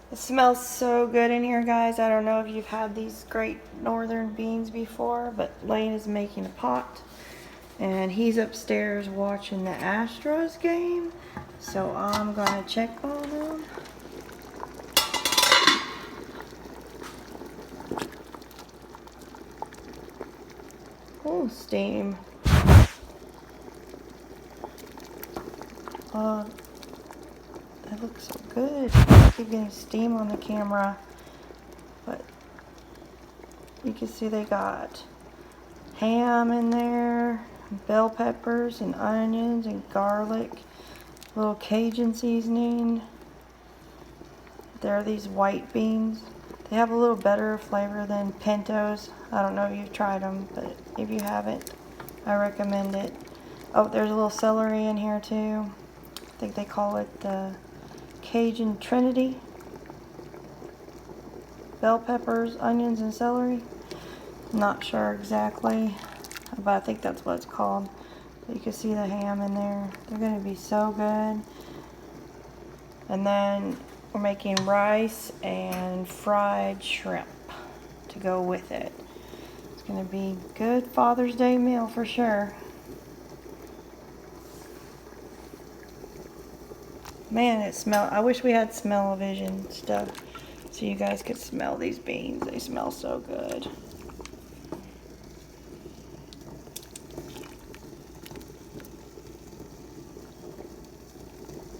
It smells so good in here, guys. I don't know if you've had these great northern beans before, but Lane is making a pot. And he's upstairs watching the Astros game. So I'm gonna check on him. Oh, steam. That looks so good. I keep getting steam on the camera. But you can see they got ham in there, bell peppers and onions and garlic, a little Cajun seasoning. There are these white beans. They have a little better flavor than pintos. I don't know if you've tried them, but if you haven't, I recommend it. Oh, there's a little celery in here too. I think they call it the Cajun Trinity. Bell peppers, onions, and celery. Not sure exactly, but I think that's what it's called. But you can see the ham in there. They're going to be so good. And then we're making rice and fried shrimp to go with it. It's going to be a good Father's Day meal for sure. Man, it smells. I wish we had smell-o-vision stuff so you guys could smell these beans. They smell so good.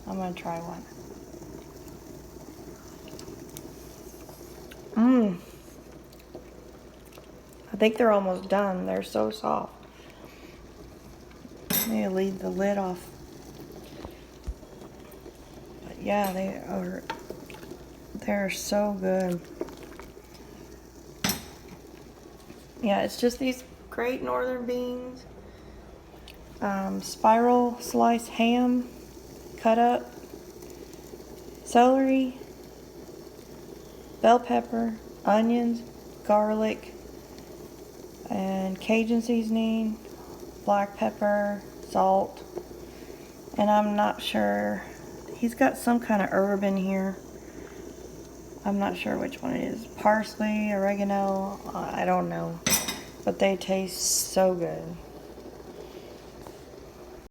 I'm going to try one. I think they're almost done. They're so soft. I need to leave the lid off. But yeah, they're so good. Yeah, it's just these great northern beans. Spiral sliced ham, cut up, celery, bell pepper, onions, garlic, and Cajun seasoning, black pepper, salt, and I'm not sure. He's got some kind of herb in here. I'm not sure which one it is. Parsley, oregano, I don't know. But they taste so good.